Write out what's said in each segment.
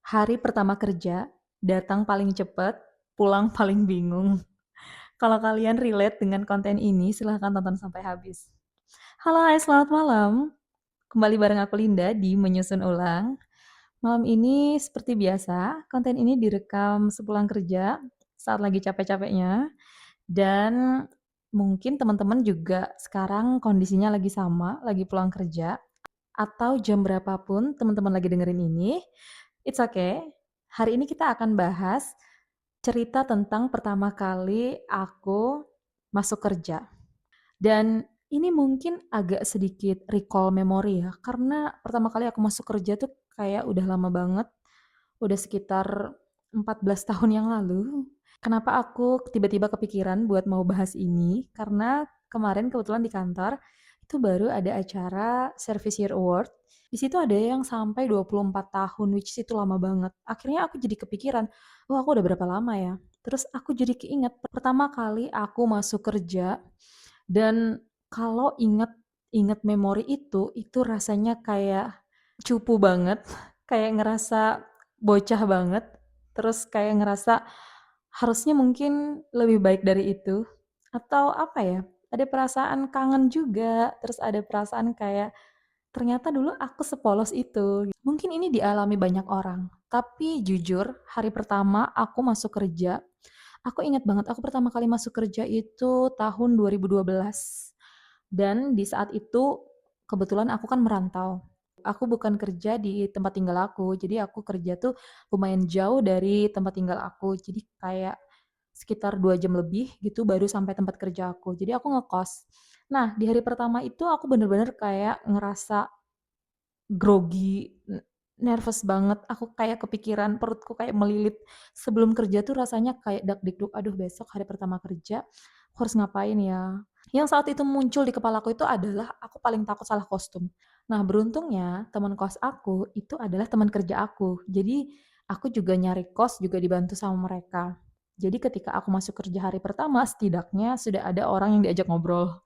Hari pertama kerja, datang paling cepet, pulang paling bingung. Kalau kalian relate dengan konten ini, silahkan tonton sampai habis. Halo, hai, selamat malam. Kembali bareng aku Linda di Menyusun Ulang. Malam ini seperti biasa, konten ini direkam sepulang kerja saat lagi capek-capeknya dan mungkin teman-teman juga sekarang kondisinya lagi sama, lagi pulang kerja atau jam berapapun teman-teman lagi dengerin ini, it's okay. Hari ini kita akan bahas cerita tentang pertama kali aku masuk kerja. Dan ini mungkin agak sedikit recall memori ya, karena pertama kali aku masuk kerja tuh kayak udah lama banget, udah sekitar 14 tahun yang lalu. Kenapa aku tiba-tiba kepikiran buat mau bahas ini? Karena kemarin kebetulan di kantor itu baru ada acara Service Year Award. Di situ ada yang sampai 24 tahun, which is itu lama banget. Akhirnya aku jadi kepikiran, oh aku udah berapa lama ya? Terus aku jadi keinget pertama kali aku masuk kerja dan kalau inget memori itu rasanya kayak cupu banget, kayak ngerasa bocah banget, terus kayak ngerasa harusnya mungkin lebih baik dari itu, atau apa ya, ada perasaan kangen juga, terus ada perasaan kayak ternyata dulu aku sepolos itu. Mungkin ini dialami banyak orang, tapi jujur hari pertama aku masuk kerja, aku ingat banget aku pertama kali masuk kerja itu tahun 2012. Dan di saat itu kebetulan aku kan merantau. Aku bukan kerja di tempat tinggal aku, jadi aku kerja tuh lumayan jauh dari tempat tinggal aku. Jadi kayak sekitar 2 jam lebih gitu baru sampai tempat kerja aku. Jadi aku ngekos. Nah, di hari pertama itu aku bener-bener kayak ngerasa grogi, nervous banget, aku kayak kepikiran, perutku kayak melilit. Sebelum kerja tuh rasanya kayak dak-dikduk, "Aduh besok hari pertama kerja, aku harus ngapain ya?" Yang saat itu muncul di kepalaku itu adalah aku paling takut salah kostum. Nah, beruntungnya teman kos aku itu adalah teman kerja aku. Jadi, aku juga nyari kos juga dibantu sama mereka. Jadi ketika aku masuk kerja hari pertama, setidaknya sudah ada orang yang diajak ngobrol.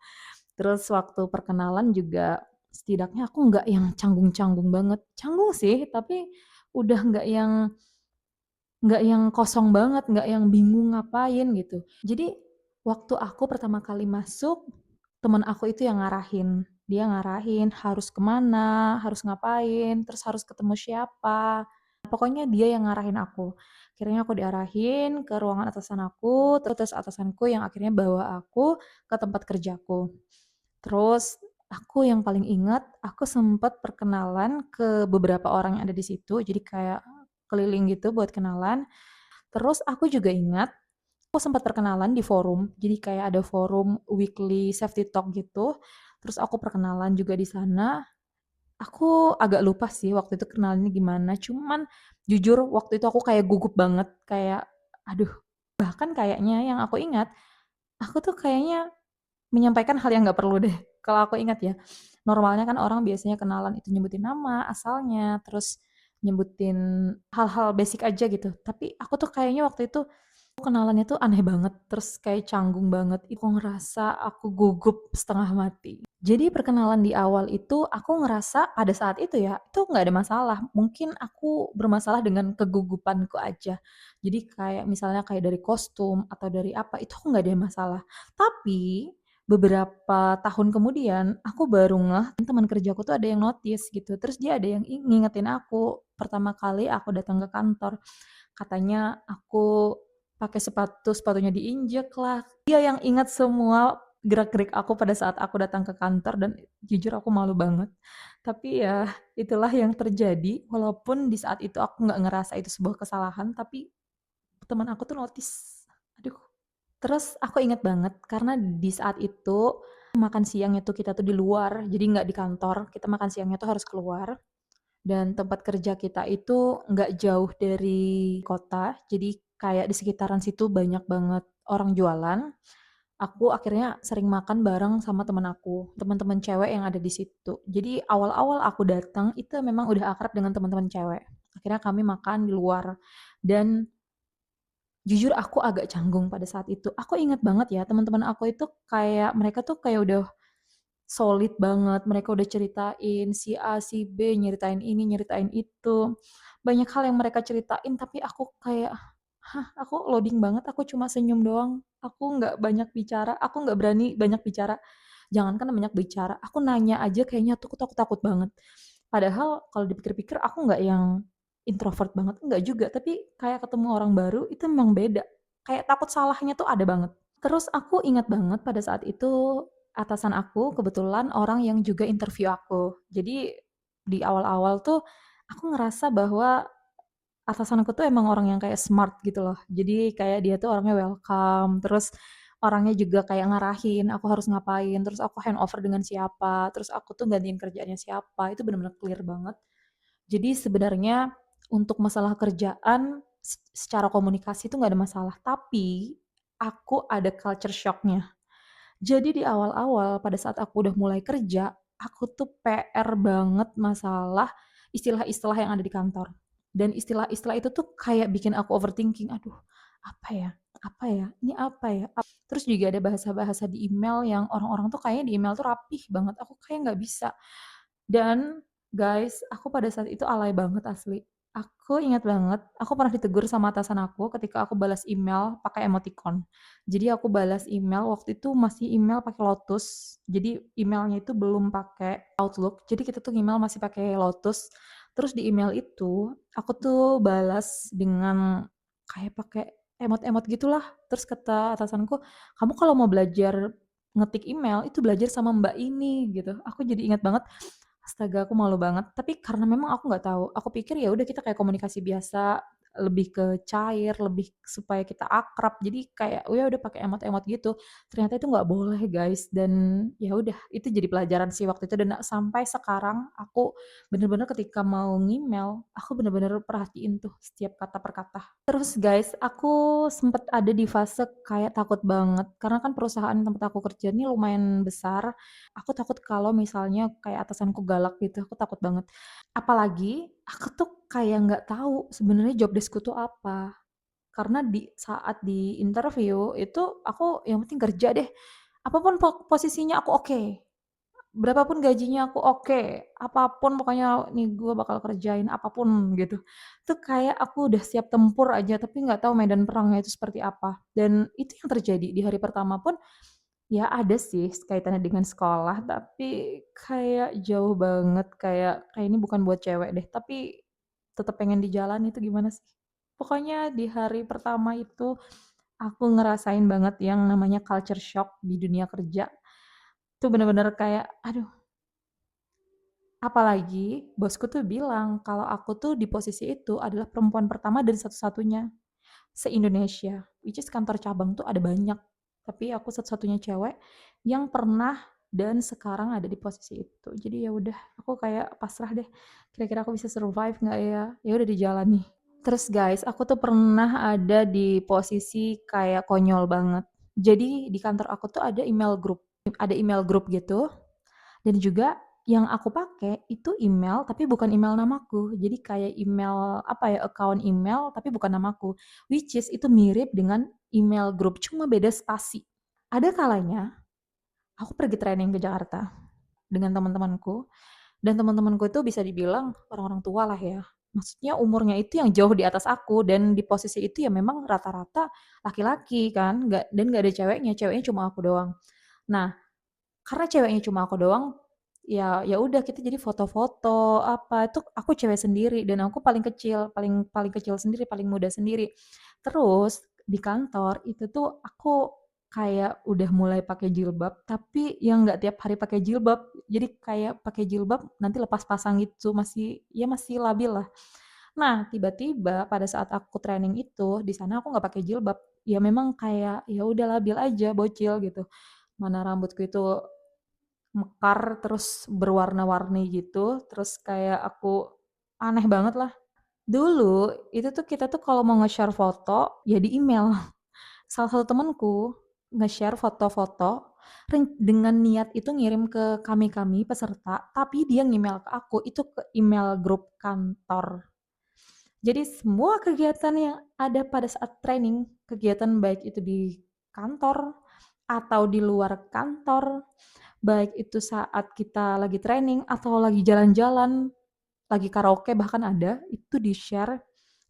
Terus waktu perkenalan juga setidaknya aku nggak yang canggung-canggung banget. Canggung sih, tapi udah nggak yang kosong banget, nggak yang bingung ngapain gitu. Jadi waktu aku pertama kali masuk, temen aku itu yang ngarahin. Dia ngarahin harus kemana, harus ngapain, terus harus ketemu siapa. Pokoknya dia yang ngarahin aku. Akhirnya aku diarahin ke ruangan atasan aku, terus atasanku yang akhirnya bawa aku ke tempat kerjaku. Terus aku yang paling ingat, aku sempet perkenalan ke beberapa orang yang ada di situ, jadi kayak keliling gitu buat kenalan. Terus aku juga ingat, aku sempat perkenalan di forum, jadi kayak ada forum weekly safety talk gitu. Terus aku perkenalan juga di sana. Aku agak lupa sih waktu itu kenalannya gimana, cuman jujur waktu itu aku kayak gugup banget, kayak aduh, bahkan kayaknya yang aku ingat, aku tuh kayaknya menyampaikan hal yang nggak perlu deh, kalau aku ingat ya. Normalnya kan orang biasanya kenalan itu nyebutin nama, asalnya, terus nyebutin hal-hal basic aja gitu. Tapi aku tuh kayaknya waktu itu kenalannya tuh aneh banget, terus kayak canggung banget. Aku ngerasa aku gugup setengah mati. Jadi perkenalan di awal itu aku ngerasa pada saat itu ya, itu nggak ada masalah. Mungkin aku bermasalah dengan kegugupanku aja. Jadi kayak misalnya kayak dari kostum atau dari apa, itu nggak ada masalah. Tapi beberapa tahun kemudian aku baru ngeh teman kerjaku tuh ada yang notice gitu. Terus dia ada yang ngingetin aku pertama kali aku datang ke kantor. Katanya aku pakai sepatu, sepatunya diinjek lah. Dia yang ingat semua gerak-gerik aku pada saat aku datang ke kantor dan jujur aku malu banget. Tapi ya itulah yang terjadi, walaupun di saat itu aku nggak ngerasa itu sebuah kesalahan, tapi teman aku tuh notice. Aduh. Terus aku ingat banget karena di saat itu makan siangnya tuh kita tuh di luar, jadi nggak di kantor, kita makan siangnya tuh harus keluar. Dan tempat kerja kita itu nggak jauh dari kota, jadi kayak di sekitaran situ banyak banget orang jualan. Aku akhirnya sering makan bareng sama temen aku, teman-teman cewek yang ada di situ. Jadi awal-awal aku datang itu memang udah akrab dengan teman-teman cewek. Akhirnya kami makan di luar dan jujur aku agak canggung pada saat itu. Aku ingat banget ya teman-teman aku itu kayak mereka tuh kayak udah solid banget, mereka udah ceritain si A, si B, nyeritain ini, nyeritain itu. banyak hal yang mereka ceritain tapi aku kayak, "Hah?" Aku loading banget, aku cuma senyum doang, aku nggak banyak bicara, aku nggak berani banyak bicara. Jangankan banyak bicara, aku nanya aja kayaknya tuh aku takut banget. Padahal kalau dipikir-pikir aku nggak yang introvert banget, enggak juga, tapi kayak ketemu orang baru itu memang beda, kayak takut salahnya tuh ada banget. Terus aku ingat banget pada saat itu atasan aku kebetulan orang yang juga interview aku. Jadi di awal-awal tuh aku ngerasa bahwa atasan aku tuh emang orang yang kayak smart gitu loh. Jadi kayak dia tuh orangnya welcome, terus orangnya juga kayak ngarahin aku harus ngapain, terus aku handover dengan siapa, terus aku tuh gantiin kerjaannya siapa, itu bener-bener clear banget. Jadi sebenarnya untuk masalah kerjaan secara komunikasi itu nggak ada masalah, tapi aku ada culture shock-nya. Jadi di awal-awal pada saat aku udah mulai kerja, aku tuh PR banget masalah istilah-istilah yang ada di kantor. Dan istilah-istilah itu tuh kayak bikin aku overthinking, aduh apa ya? Apa ya? Ini apa ya? Terus juga ada bahasa-bahasa di email yang orang-orang tuh kayaknya di email tuh rapih banget. Aku kayak nggak bisa. Dan guys, aku pada saat itu alay banget asli. Aku ingat banget, aku pernah ditegur sama atasan aku ketika aku balas email pakai emoticon. Jadi aku balas email waktu itu masih email pakai Lotus. Jadi emailnya itu belum pakai Outlook. Jadi kita tuh email masih pakai Lotus. Terus di email itu aku tuh balas dengan kayak pakai emot-emot gitulah. Terus kata atasanku, "Kamu kalau mau belajar ngetik email itu belajar sama Mbak ini," gitu. Aku jadi ingat banget. Astaga, aku malu banget. Tapi karena memang aku nggak tahu, aku pikir ya udah kita kayak komunikasi biasa, lebih ke cair, lebih supaya kita akrab. Jadi kayak, oh ya udah pakai emot-emot gitu. Ternyata itu nggak boleh, guys. Dan ya udah, itu jadi pelajaran sih waktu itu. Dan sampai sekarang aku bener-bener ketika mau ngemail, aku bener-bener perhatiin tuh setiap kata per kata. Terus guys, aku sempet ada di fase kayak takut banget. Karena kan perusahaan tempat aku kerja ini lumayan besar. Aku takut kalau misalnya kayak atasanku galak gitu, aku takut banget. Apalagi aku tuh kayak nggak tahu sebenarnya job desk-ku tuh apa. Karena di saat di interview itu aku yang penting kerja deh. Apapun posisinya aku oke. Berapapun gajinya aku oke. Apapun pokoknya nih gue bakal kerjain apapun gitu. Itu kayak aku udah siap tempur aja tapi nggak tahu medan perangnya itu seperti apa. Dan itu yang terjadi di hari pertama pun. Ya ada sih kaitannya dengan sekolah, tapi kayak jauh banget, kayak ini bukan buat cewek deh, tapi tetep pengen dijalani itu gimana sih. Pokoknya di hari pertama itu aku ngerasain banget yang namanya culture shock di dunia kerja. Itu bener-bener kayak, aduh, apalagi bosku tuh bilang kalau aku tuh di posisi itu adalah perempuan pertama dan satu-satunya se-Indonesia, which is kantor cabang tuh ada banyak, tapi aku satu-satunya cewek yang pernah dan sekarang ada di posisi itu. Jadi ya udah, aku kayak pasrah deh, kira-kira aku bisa survive nggak ya? Ya udah dijalani. Terus guys, aku tuh pernah ada di posisi kayak konyol banget. Jadi di kantor aku tuh ada email grup gitu, dan juga yang aku pakai itu email tapi bukan email namaku. Jadi kayak email apa ya, account email tapi bukan namaku. Which is itu mirip dengan email grup cuma beda spasi. Ada kalanya aku pergi training ke Jakarta dengan teman-temanku dan teman-temanku itu bisa dibilang orang-orang tua lah ya. Maksudnya umurnya itu yang jauh di atas aku dan di posisi itu ya memang rata-rata laki-laki kan, dan nggak ada ceweknya cuma aku doang. Nah, karena ceweknya cuma aku doang, ya ya udah kita jadi foto-foto, apa, itu aku cewek sendiri dan aku paling kecil, paling paling kecil sendiri, paling muda sendiri. Terus di kantor itu tuh aku kayak udah mulai pakai jilbab, tapi yang nggak tiap hari pakai jilbab. Jadi kayak pakai jilbab nanti lepas pasang gitu, masih ya masih labil lah. Nah, tiba-tiba pada saat aku training itu, di sana aku nggak pakai jilbab. Ya memang kayak ya udah labil aja, bocil gitu. Mana rambutku itu mekar terus berwarna-warni gitu, terus kayak aku aneh banget lah. Dulu itu tuh kita tuh kalau mau nge-share foto ya di email. Salah satu temenku nge-share foto-foto dengan niat itu ngirim ke kami-kami peserta, tapi dia nge-email ke aku itu ke email grup kantor. Jadi semua kegiatan yang ada pada saat training, kegiatan baik itu di kantor atau di luar kantor, baik itu saat kita lagi training atau lagi jalan-jalan, lagi karaoke bahkan ada, itu di-share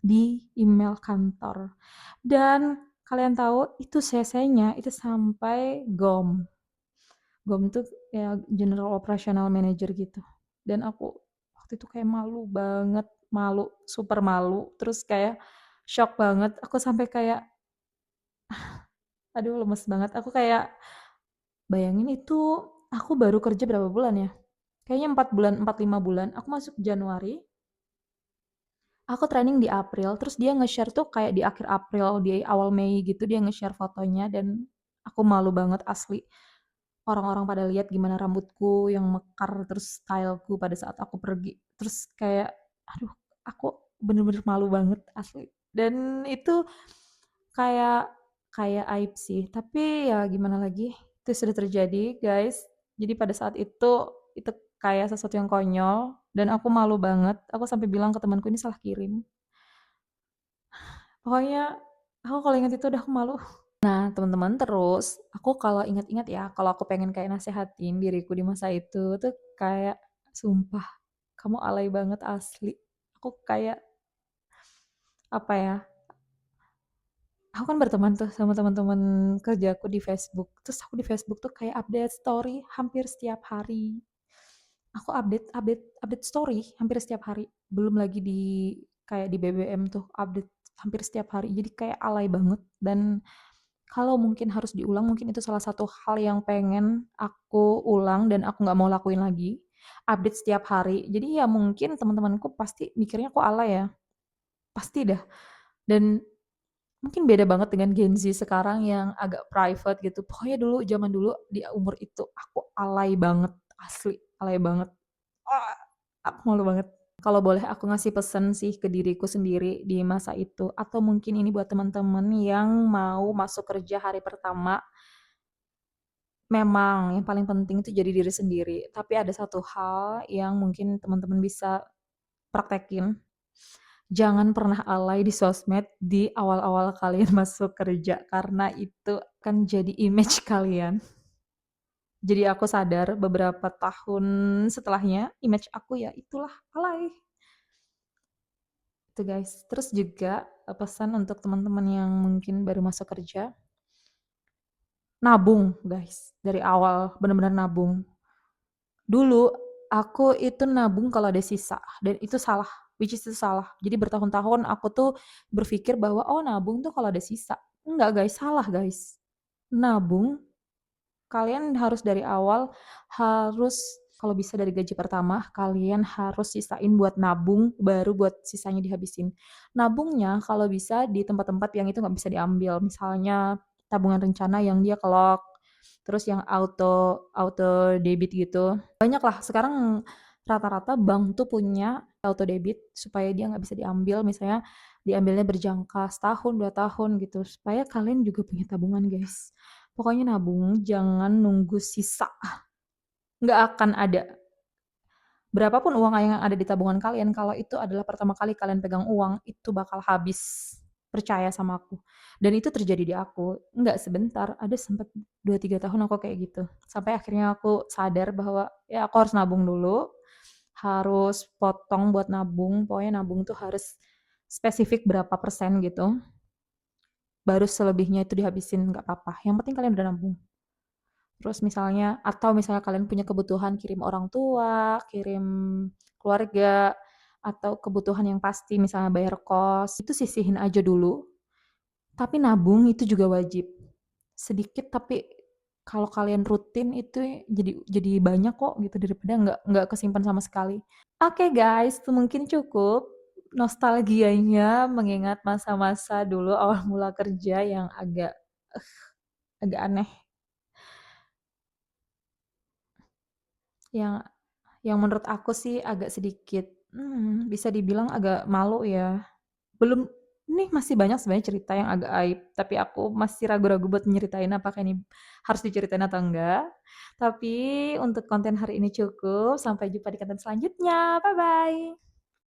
di email kantor. Dan kalian tahu itu CC-nya itu sampai GOM. GOM tuh ya General Operational Manager gitu. Dan aku waktu itu kayak malu banget, malu, super malu. Terus kayak shock banget. Aku sampai kayak, aduh lemes banget. Aku kayak bayangin itu aku baru kerja berapa bulan ya? Kayaknya 4 bulan, 4 5 bulan. Aku masuk Januari, aku training di April, terus dia nge-share tuh kayak di akhir April, di awal Mei gitu dia nge-share fotonya dan aku malu banget asli. Orang-orang pada lihat gimana rambutku yang mekar, terus styleku pada saat aku pergi. Terus kayak, aduh, aku bener-bener malu banget asli. Dan itu kayak kayak aib sih. Tapi ya gimana lagi, itu sudah terjadi, guys. Jadi pada saat itu kayak sesuatu yang konyol dan aku malu banget. Aku sampai bilang ke temanku ini salah kirim. Pokoknya aku kalau ingat itu udah aku malu. Nah, teman-teman, terus aku kalau ingat-ingat ya, kalau aku pengen kayak nasehatin diriku di masa itu tuh kayak, "Sumpah, kamu alay banget asli." Aku kayak, apa ya, aku kan berteman tuh sama teman-teman kerjaku di Facebook, terus aku di Facebook tuh kayak update story hampir setiap hari. Aku update update update story hampir setiap hari, belum lagi di kayak di BBM tuh update hampir setiap hari, jadi kayak alay banget dan kalau mungkin harus diulang, mungkin itu salah satu hal yang pengen aku ulang dan aku nggak mau lakuin lagi, update setiap hari. Jadi ya mungkin teman-temanku pasti mikirnya aku alay ya, pasti dah. Dan mungkin beda banget dengan Gen Z sekarang yang agak private gitu. Pokoknya dulu, zaman dulu di umur itu aku alay banget, asli alay banget. Ah, aku malu banget. Kalau boleh aku ngasih pesan sih ke diriku sendiri di masa itu, atau mungkin ini buat teman-teman yang mau masuk kerja hari pertama. Memang yang paling penting itu jadi diri sendiri, tapi ada satu hal yang mungkin teman-teman bisa praktekin, jangan pernah alay di sosmed di awal-awal kalian masuk kerja, karena itu akan jadi image kalian. Jadi aku sadar beberapa tahun setelahnya, image aku ya itulah alay. Itu guys. Terus juga pesan untuk teman-teman yang mungkin baru masuk kerja, nabung guys, dari awal benar-benar nabung. Dulu aku itu nabung kalau ada sisa dan itu salah, which is itu salah. Jadi bertahun-tahun aku tuh berpikir bahwa, "Oh nabung tuh kalau ada sisa." Enggak guys, salah guys. Nabung, kalian harus dari awal harus kalau bisa dari gaji pertama, kalian harus sisain buat nabung, baru buat sisanya dihabisin. Nabungnya kalau bisa di tempat-tempat yang itu nggak bisa diambil, misalnya tabungan rencana yang dia kelok, terus yang auto auto debit gitu. Banyak lah sekarang rata-rata bank tuh punya auto debit supaya dia nggak bisa diambil, misalnya diambilnya berjangka setahun, 2 tahun gitu, supaya kalian juga punya tabungan guys. Pokoknya nabung, jangan nunggu sisa, nggak akan ada. Berapapun uang yang ada di tabungan kalian, kalau itu adalah pertama kali kalian pegang uang, itu bakal habis. Percaya sama aku. Dan itu terjadi di aku. Nggak sebentar, ada sempat 2-3 tahun aku kayak gitu. Sampai akhirnya aku sadar bahwa ya aku harus nabung dulu, harus potong buat nabung, pokoknya nabung tuh harus spesifik berapa persen gitu, baru selebihnya itu dihabisin nggak apa-apa. Yang penting kalian udah nabung. Terus misalnya atau misalnya kalian punya kebutuhan kirim orang tua, kirim keluarga, atau kebutuhan yang pasti misalnya bayar kos, itu sisihin aja dulu. Tapi nabung itu juga wajib. Sedikit tapi kalau kalian rutin itu jadi banyak kok gitu daripada nggak kesimpan sama sekali. Oke guys, itu mungkin cukup nostalgianya mengingat masa-masa dulu awal mula kerja yang agak aneh, yang menurut aku sih agak sedikit, bisa dibilang agak malu ya. Belum nih masih banyak sebenarnya cerita yang agak aib, tapi aku masih ragu-ragu buat nyeritain apakah ini harus diceritain atau enggak. Tapi untuk konten hari ini cukup, sampai jumpa di konten selanjutnya. Bye-bye.